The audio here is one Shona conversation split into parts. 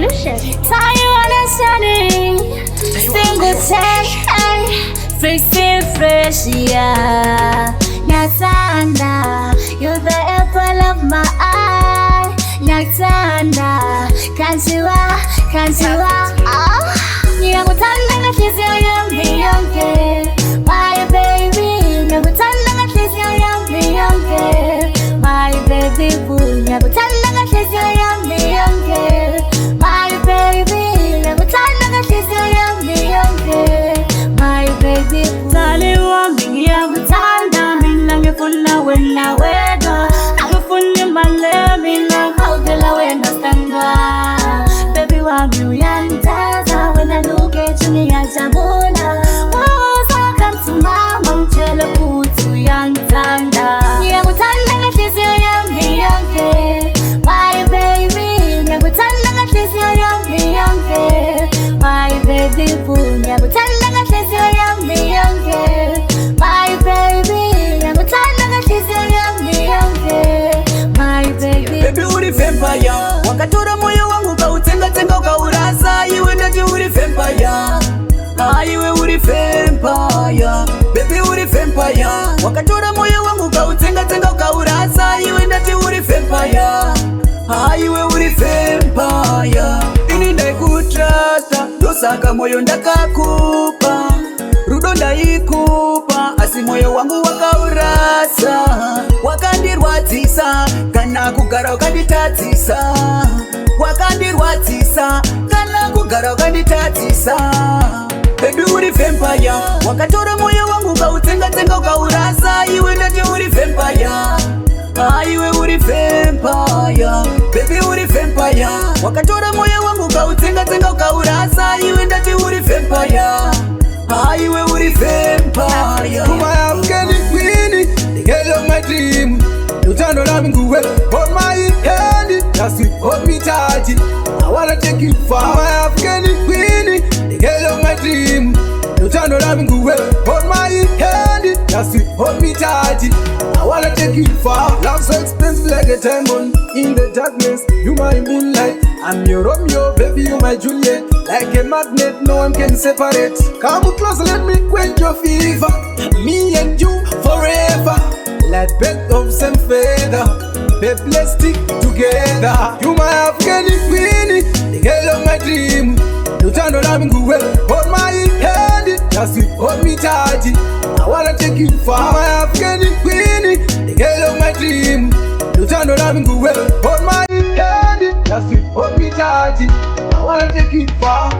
Solution. Tell you understanding. Single take, fixing fresh, yeah. Nyatanda, you're the apple of my eye. Nyatanda, can't you Nyakutanda na kiss your young, my baby. Nyakutanda na kiss your young, my baby boo. Nyakutanda na kiss your young, my baby. Nyakutanda na kiss your young, my baby boo. Tali wa mingi nyakutanda, minange fulla wena wega. Akufunye male minang haugela wena stanga. Baby wa mi uyantaza, when I look at you ni ajabona. Waza kantu mama mchele kutu yantanda. Nyakutanda na kiss your young, my baby. Nyakutanda na kiss your young, my baby boo. Nyakutanda na kiss your young, my baby. Nyakutanda na kiss your young, my baby. Baby uri vampire, wakatora moyo wangu kautenga tenga ukaurasa. Iwe ndati uri vampire, iwe uri vampire. Baby uri vampire, wakatora moyo wangu kautenga tenga ukaurasa. Iwe ndati uri vampire, iwe uri vampire. Ini ndaikutrasta, dosaka moyo ndakakupa. Rudo ndaikupa, asi moyo wangu wakaurasa. Wakandirwadzisa, kana kugara ukanditadzisa. Wakandirwadzisa, kana kugara ukanditadzisa. Baby uri vampire, wakatora moyo wangu kautenga tenga ukaurasa. Iwe ndati uri vampire, iwe uri vampire. Baby uri vampire, wakatora moyo wangu kautenga tenga ukaurasa. Iwe ndati uri vampire, iwe uri vampire. My Afghani queenie, the girl of my dream. You turn on me good, hold my hand, just hold me tight. I wanna take you far. My Afghani queenie, the girl of my dream. You turn on me good, hold my hand, just hold me tight. I wanna take you far. Love so expensive like a diamond in the darkness. You my moonlight, I'm your Romeo, baby you my Juliet. Like a magnet, no one can separate. Come close, let me quench your fever. Me and you forever, like birds of same feather. Babe, let's stick together. You my Afghani queenie, the girl of my dream. You turn on me good, hold my hand, just hold me tight. I wanna take you far. My Afghani queenie, the girl of my dream. You turn on me good, hold my hand, just hold me tight. I wanna take you far.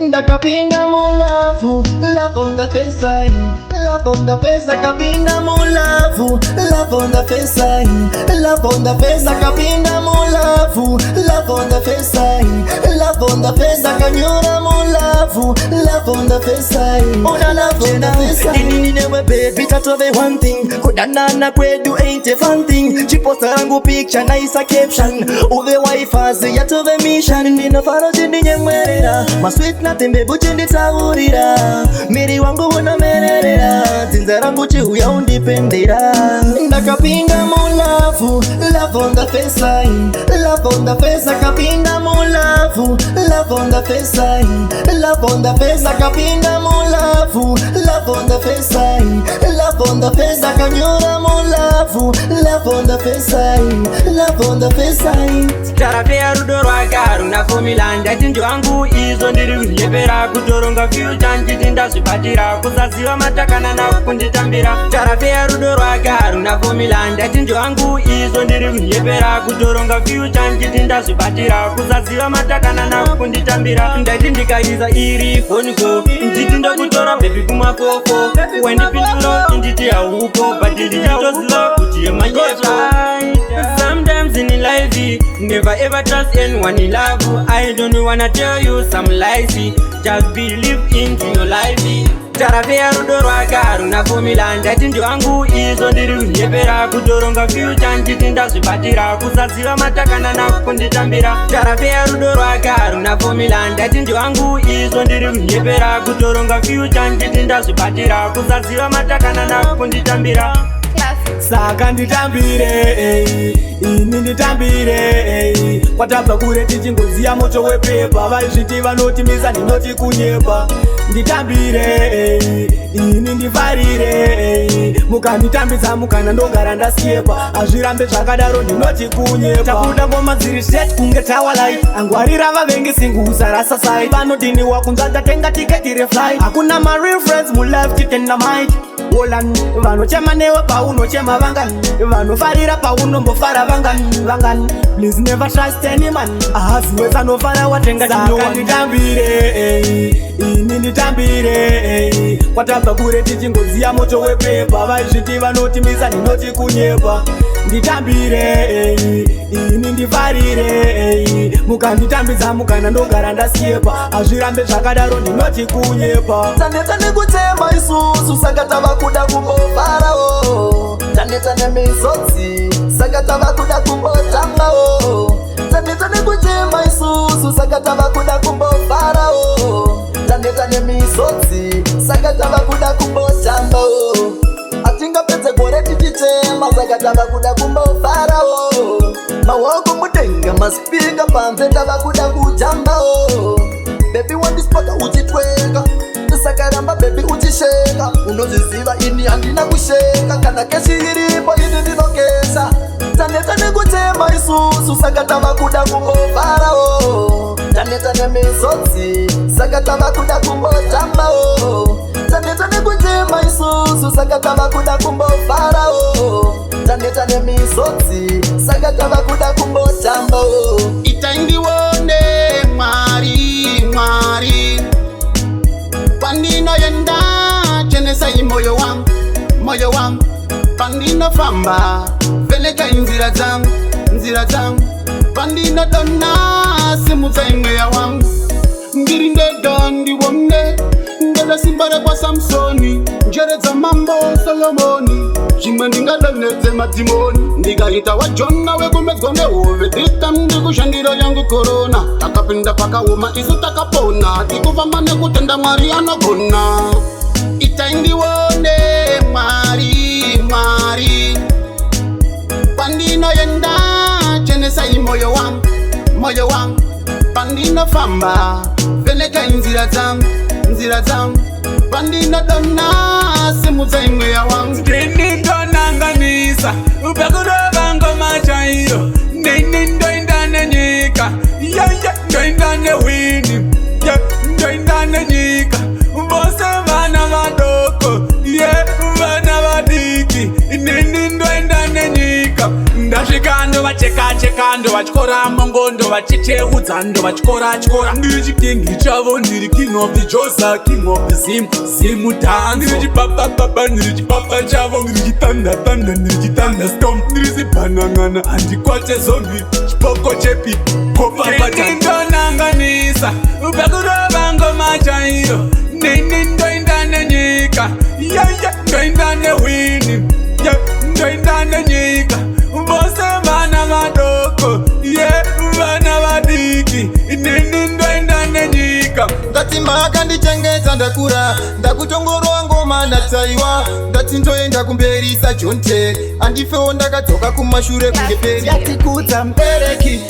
Nakapinga mo lafu, love on the face side. Love on the face, nakapinga mo lafu. Love on the face side. Love on the face, nakapinga mo lafu. Love on the face side. Love on the face, nakanyura mo lafu. Love on the face side. Una love on the face side. Nini newe baby, tatobe one thing. Kudanana kwedu ain't a fun thing. Chiposta yangu picture, nice a caption. Uve wifi, yatobe mission. Nina faro jindi nyemwerera. My sweet nothing baby chindi tawurira. Miri wangu wana merera. Tinzara mbuchi huya undipendera. Nakapinga mo lafu. Love on the face line. Love on the face nakapinga mo lafu. love on the face sign, love on the face akapinda mulavu, love on the face sign, love on the face akanyura mulavu, love on the face sign, love on the face sign. Tarapea rudo rwaka runafumila ndati ndwangu izo ndiri kunyepera kutoronga future nditi ndazvibatira kusaziva matakana nakunditambira. Tarapea rudo rwaka runafumila ndati ndwangu izo ndiri kunyepera kutoronga future nditi ndazvibatira kusaziva matakana nakunditambira. Ndati ndikaisa iri foniko nditi ndokutora baby kumafofo wendipinduro nditi hauko but nditoziva kuti yemanyepa. Sometimes in life never ever trust anyone in love. I don't wanna tell you some lies, just believe into your life. Tarapea rudo rwaka runafumila ndati ndwangu izo ndiri kunyepera kutoronga future nditi ndazvibatira kusaziva matakana nakunditambira. Tarapea rudo rwaka runafumila ndati ndwangu izo ndiri kunyepera kutoronga future nditi ndazvibatira kusaziva matakana nakunditambira. Saka nditambire ini nditambire kwatabva kure tichingoziya moto wepepa vaizviti vanotimisa ndinoti kunyepa. Nditambire ini ndifarire mukanditambidza mukana ndogara ndasiepa azvirambe zvakadaro ndinoti kunyepa. Takuda ngoma dziri set kunge tawalai angwarira vavengi singuza rasasai vanodini wakunza tatenga tiketi refly hakuna ma real friends mu life titenda might Olan vanochema newe paunochema vangani vanofarira paunombofara vangani please never trust any man ahaziweza nofara watenga saka nditambire ini nditambire kwatabva kure tichingoziya moto wepepa vaizviti vanotimisa ndinoti kunyepa. Nditambire ini ndifarire mukanditambidza mukana ndogara ndasiepa azvirambe zvakadaro ndinoti kunyepa. Taneta nekutema isusu saka tava kuda kumbofarawo, taneta nemizodzi saka tava kuda kumbotambawo, taneta nekutema isusu saka tava kuda kumbofarawo, taneta nemizodzi saka tava kuda kumbotambawo. Atingapedze gore tichitema saka tava kuda kumbofarawo, mawoko mudenga maspika panze tava kuda kujambawo. Baby wandispota uchitwenga sakaramba baby uchisheka unoziziva ini handina kusheka kana keshi iripo ini ndinokesha. Taneta nekutema isusu saka tava kuda kumbofarawo, taneta nemizodzi saka tava kuda kumbotambawo, taneta nekutema isusu saka tava kuda kumbofarawo, taneta nemizodzi saka tava kuda kumbotambawo. Itaindiwone mwari pandinoyenda chenesai moyo wangu pandinofamba veleka inzira dzangu pandinodona simudzai mweya wangu ndiri ndedo ndiwone ndeda simba rekwa Samsoni njere dza mambo Solomoni zvimwe ndingadonedze madhimoni ndikaita wajona wekumedzwa nehove titam ndikushandira yangu korona takapinda pakaoma isu takapona tikufamba nekutenda Mwari anogona. Itaindiwone mwari pandinoyenda chenesai moyo wangu pandinofamba veleka inzira dzangu pandinodona simudzai mweya wangu ndinindonanganisa upekurova ngoma chairo nini ndoinda nenyika ndoinda newini ndoinda nenyika vose vana vadoko vana vadiki nini ndoinda nenyika ndasvika ndovacheka ndovachikora mongo ndovachicheudza ndovachikora ndiri chikingi chavo ndiri king of the josa king of the zimu dance ndiri chipapapapa ndiri chipapa chavo ndiri chitanda ndiri chitanda storm ndiri zibhanangana handikwate zombi chipoko chepi kopapatindonanganisa upekurova ngoma chairo nini ndoinda nenyika ndoinda newini ndoinda nenyika vose vana vadoko vana vadiki nini ndoinda nenyika. Ndati makandichengeta ndakura ndakutongorwa ngoma ndatsaiwa ndati ndoenda kumberisa John Terry andifewo ndakadzoka kumashure kunge peri yatikudza mbereki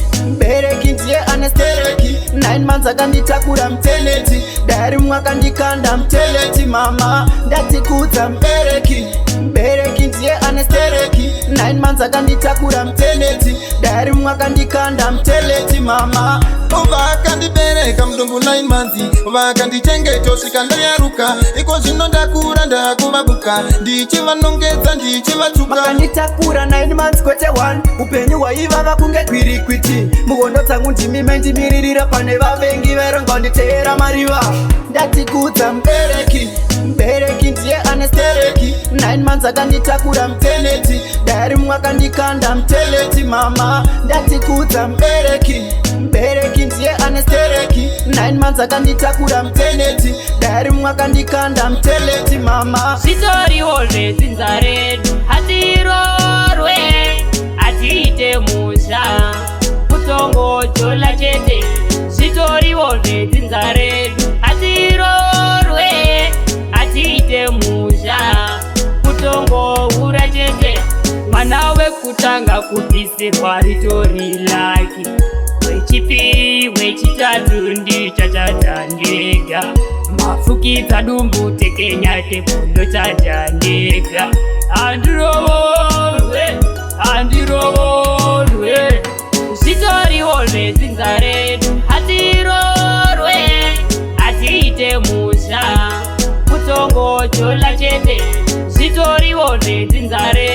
ndiye anestereki 9 months akanditakura mteneti, dayari mumwe akandikanda mteleti. Mama ndatikudza mbereki, mbereki ndiye anestereki. 9 months akanditakura mteneti, dayari mumwe akandikanda mteleti. Mama vakandibereka mudumbu 9 months, vakandichengeta kusvika ndayaruka. Iko zvino ndakura ndakuvabuka, ndichivanongedza ndichivatuka. vakanditakura 9 months kwete 1, upenyu hwaivava kunge kwirikwiti. muhondo dzangu ndimime ndimiririra pane vavengi veronga nditeera mariva. ndatikudza mbereki, mbereki ndiye anestereki. 9 months akanditakura mteneti, dayari mumwe akandikanda mteleti. Mama ndatikudza mbereki, mbereki ndiye anestereki. 9 months akanditakura mteneti, dayari mumwe akandikanda mteleti. Mama zvitoriwo zvedzinza redu hatirorwe, hatiite musha kutongojola chete. zvitoriwo zvedzinza redu hatirorwe, hatiite musha kutongoura chete. mwana wekutanga kubvisirwa ritori laki, wechipiri wechitatu ndichachatandega. mafukidza dumbu tekenya tepundo chatandega. handirovorwe, handirovorwe, zvitoriwo zvedzinza redu hatirorwe, hatiite musha kutongojola chete. zvitoriwo zvedzinza redu